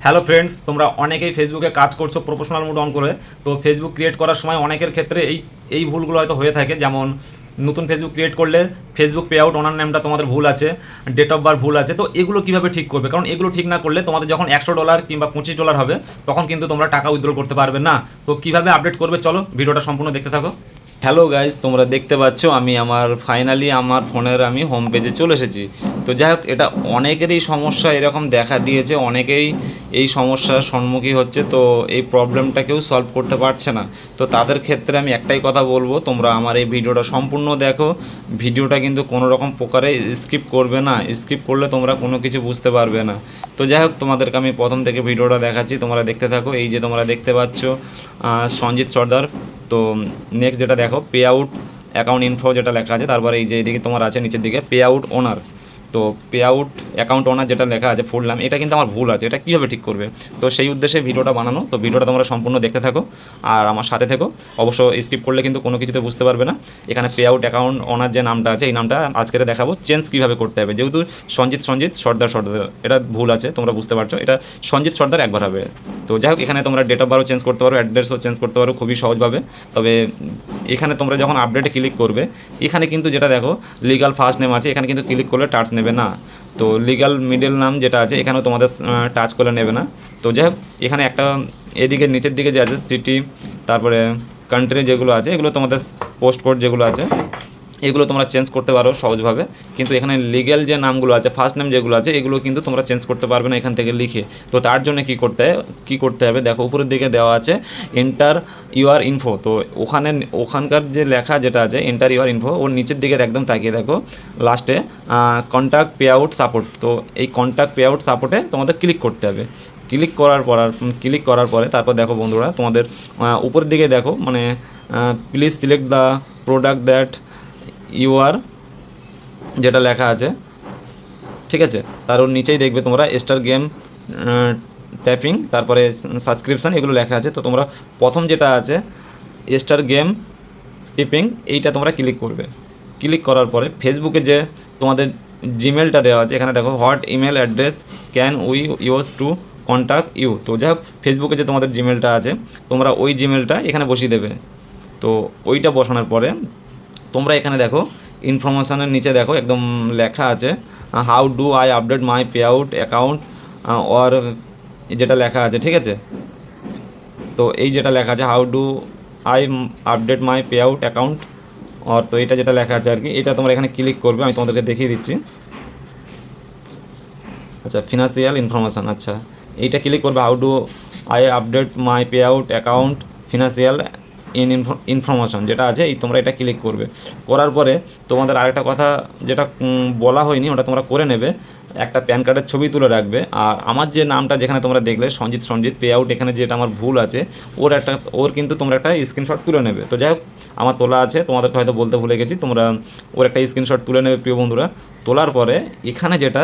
Hello friends, তোমরা অনেকেই ফেসবুকে কাজ করছো প্রফেশনাল মোড অন করে। তো ফেসবুক ক্রিয়েট করার সময় অনেকের ক্ষেত্রে এই ভুলগুলো হয়তো হয়ে থাকে। যেমন নতুন ফেসবুক ক্রিয়েট করলে ফেসবুক পে আউট ওনার নেমটা তোমাদের ভুল আছে, ডেট অফ বার্থ ভুল আছে। তো এগুলো কীভাবে ঠিক করবে? কারণ এগুলো ঠিক না করলে তোমাদের যখন $100 কিংবা $25 হবে তখন কিন্তু তোমরা টাকা উইথড্র করতে পারবে না। তো কীভাবে আপডেট করবে, চলো ভিডিওটা সম্পূর্ণ দেখতে থাকো। হ্যালো গাইজ, তোমরা দেখতে পাচ্ছ আমি ফাইনালি আমার ফোনের হোম পেজে চলে এসেছি। তো যাই হোক, এটা অনেকেরই সমস্যা এরকম দেখা দিয়েছে, অনেকেই এই সমস্যার সম্মুখীন হচ্ছে। তো এই প্রবলেমটা কেউ সলভ করতে পারছে না। তো তাদের ক্ষেত্রে আমি একটাই কথা বলবো, তোমরা আমার এই ভিডিওটা সম্পূর্ণ দেখো। ভিডিওটা কিন্তু কোনো রকম প্রকারে স্কিপ করবে না, স্কিপ করলে তোমরা কোনো কিছু বুঝতে পারবে না। তো যাই হোক, তোমাদেরকে আমি প্রথম থেকে ভিডিওটা দেখাচ্ছি, তোমরা দেখতে থাকো। এই যে তোমরা দেখতে পাচ্ছ সঞ্জিত সর্দার। তো নেক্সট যেটা দেখো, পে আউট অ্যাকাউন্ট ইনফো যেটা লেখা আছে, তারপরে এই যে এদিকে তোমার আছে নিচের দিকে পে আউট ওনার। তো পে আউট অ্যাকাউন্ট ওনার যেটা লেখা আছে ফুল নাম, এটা কিন্তু আমার ভুল আছে। এটা কীভাবে ঠিক করবে? তো সেই উদ্দেশ্যে ভিডিওটা বানানো। তো ভিডিওটা তোমরা সম্পূর্ণ দেখতে থাকো আর আমার সাথে থেকো। অবশ্য স্কিপ করলে কিন্তু কোনো কিছুতে বুঝতে পারবে না। এখানে পে আউট অ্যাকাউন্ট ওনার যে নামটা আছে, এই নামটা আজকে দেখাবো চেঞ্জ কীভাবে করতে হবে। যেহেতু সঞ্জিত সর্দার এটা ভুল আছে, তোমরা বুঝতে পারছো। এটা সঞ্জিত সর্দার একবার হবে। তো যাই হোক, এখানে তোমরা ডেট অফ বার্থও চেঞ্জ করতে পারো, অ্যাড্রেসও চেঞ্জ করতে পারো খুবই সহজভাবে। তবে এখানে তোমরা যখন আপডেটে ক্লিক করবে, এখানে কিন্তু যেটা দেখো লিগাল ফার্স্ট নেম আছে, এখানে কিন্তু ক্লিক করলে টাচ নেবে না। তো লিগাল মিডল নাম যেটা আছে, এখানেও তোমাদের টাচ করলে নেবে না। তো যাই হোক, এখানে একটা এদিকে নিচের দিকে যে আছে সিটি, তারপরে কান্ট্রি যেগুলো আছে, এগুলো তোমাদের পোস্ট কোড যেগুলো আছে, এগুলো তোমরা চেঞ্জ করতে পারো সহজভাবে। কিন্তু এখানে লিগ্যাল যে নামগুলো আছে, ফার্স্ট নেম যেগুলো আছে, এগুলো কিন্তু তোমরা চেঞ্জ করতে পারবে না এখান থেকে লিখে। তো তার জন্য কী করতে হবে দেখো, উপরের দিকে দেওয়া আছে এন্টার ইউর ইনফো। তো ওখানকার যে লেখা যেটা আছে এন্টার ইউর ইনফো, ওর নিচের দিকে একদম তাকিয়ে দেখো লাস্টে কন্ট্যাক্ট পে আউট সাপোর্ট। তো এই কন্ট্যাক্ট পে আউট সাপোর্টে তোমাদের ক্লিক করতে হবে। ক্লিক করার পরে তারপর দেখো বন্ধুরা, তোমাদের উপরের দিকে দেখো মানে please select the product that you are যেটা লেখা আছে, ঠিক আছে। তার ওর নিচেই দেখবে তোমরা স্টার গেম ট্যাপিং, তারপরে সাবস্ক্রিপশান, এগুলো লেখা আছে। তো তোমরা প্রথম যেটা আছে স্টার গেম টিপিং, এইটা তোমরা ক্লিক করবে। ক্লিক করার পরে ফেসবুকে যে তোমাদের জিমেলটা দেওয়া আছে, এখানে দেখো what email address can we use to contact you. তো যাই হোক, ফেসবুকে যে তোমাদের জিমেলটা আছে, তোমরা ওই জিমেলটা এখানে বসিয়ে দেবে। তো ওইটা বসানোর পরে তোমরা এখানে দেখো ইনফরমেশানের নিচে দেখো একদম লেখা আছে how do I update my pay out account or, যেটা লেখা আছে, ঠিক আছে। তো এই যেটা লেখা আছে how do I update my pay out account or, তো এটা যেটা লেখা আছে আর কি, এটা তোমরা এখানে ক্লিক করবে। আমি তোমাদেরকে দেখিয়ে দিচ্ছি। আচ্ছা, ফিনান্সিয়াল ইনফরমেশান, আচ্ছা এইটা ক্লিক করবে। How do I update my pay out account financial information যেটা আছে, এই তোমরা এটা ক্লিক করবে। করার পরে তোমাদের আরেকটা কথা যেটা বলা হয়নি, ওটা তোমরা করে নেবে। একটা প্যান কার্ডের ছবি তুলে রাখবে। আর আমার যে নামটা যেখানে তোমরা দেখলে সঞ্জিত পে আউট, এখানে যেটা আমার ভুল আছে, ওর কিন্তু তোমরা একটা স্ক্রিনশট তুলে নেবে। তো যাই হোক, আমার তোলা আছে, তোমাদেরকে হয়তো বলতে ভুলে গেছি, তোমরা ওর একটা স্ক্রিনশট তুলে নেবে প্রিয় বন্ধুরা। তোলার পরে এখানে যেটা,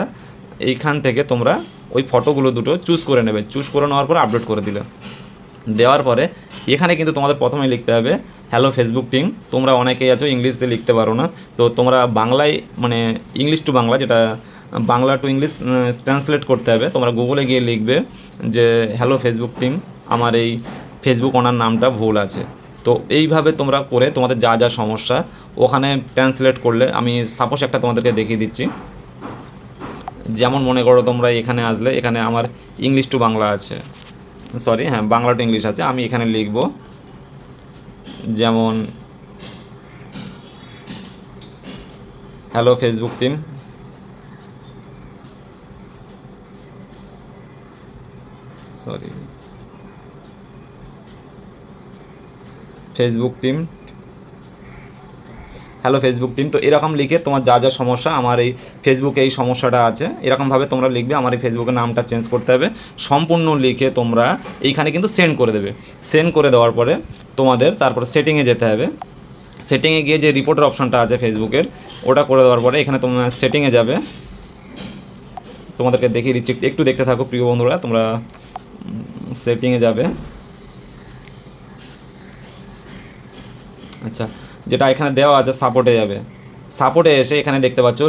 এইখান থেকে তোমরা ওই ফটোগুলো দুটো চুজ করে নেবে। চুজ করে নেওয়ার পরে আপলোড করে দিলে, দেওয়ার পরে এখানে কিন্তু তোমাদের প্রথমে লিখতে হবে হ্যালো ফেসবুক টিম। তোমরা অনেকেই আছো ইংলিশে লিখতে পারো না, তো তোমরা বাংলায় মানে ইংলিশ টু বাংলা, যেটা বাংলা টু ইংলিশ ট্রান্সলেট করতে হবে। তোমরা গুগলে গিয়ে লিখবে যে হ্যালো ফেসবুক টিম, আমার এই ফেসবুক ওনার নামটা ভুল আছে। তো এইভাবে তোমরা করে তোমাদের যা যা সমস্যা ওখানে ট্রান্সলেট করলে, আমি সাপোজ একটা তোমাদেরকে দেখিয়ে দিচ্ছি। যেমন মনে করো তোমরা এখানে আসলে, এখানে আমার ইংলিশ টু বাংলা আছে, সরি হ্যাঁ বাংলা টু ইংলিশ আছে। আমি এখানে লিখব যেমন hello Facebook team, sorry Facebook team, hello Facebook team. তো এরকম লিখে তোমার যা যা সমস্যা, আমার এই ফেসবুকে এই সমস্যাটা আছে, এরকমভাবে তোমরা লিখবে। আমার এই ফেসবুকের নামটা চেঞ্জ করতে হবে সম্পূর্ণ লিখে তোমরা এইখানে কিন্তু সেন্ড করে দেবে। সেন্ড করে দেওয়ার পরে তোমাদের তারপরে সেটিংয়ে যেতে হবে। সেটিংয়ে গিয়ে যে রিপোর্টের অপশানটা আছে ফেসবুকের, ওটা করে দেওয়ার পরে এখানে তোমরা সেটিংয়ে যাবে। তোমাদেরকে দেখিয়ে দিচ্ছি, একটু দেখতে থাকো প্রিয় বন্ধুরা। তোমরা সেটিংয়ে যাবে, আচ্ছা যেটা এখানে দেওয়া আছে সাপোর্টে যাবে। সাপোর্টে এসে এখানে দেখতে পাচ্ছ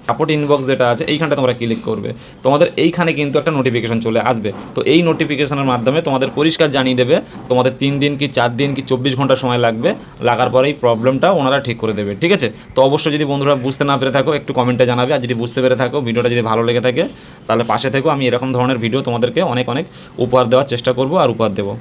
সাপোর্ট ইনবক্স যেটা আছে এইখানটা তোমরা ক্লিক করবে। তোমাদের এইখানে কিন্তু একটা নোটিফিকেশন চলে আসবে। তো এই নোটিফিকেশনের মাধ্যমে তোমাদের পরিষ্কার জানিয়ে দেবে তোমাদের 3 দিন কি 4 দিন কি 24 ঘন্টা সময় লাগবে, লাগার পরে এই প্রবলেমটা ওনারা ঠিক করে দেবে। ঠিক আছে, তো অবশ্যই যদি বন্ধুরা বুঝতে না পেরে থাকো একটু কমেন্টে জানাবে, আর যদি বুঝতে পেরে থাকো ভিডিওটা যদি ভালো লেগে থাকে তাহলে পাশে থেকো, আমি এরকম ধরনের ভিডিও তোমাদেরকে অনেক অনেক উপহার দেওয়ার চেষ্টা করব আর উপহার দেবো।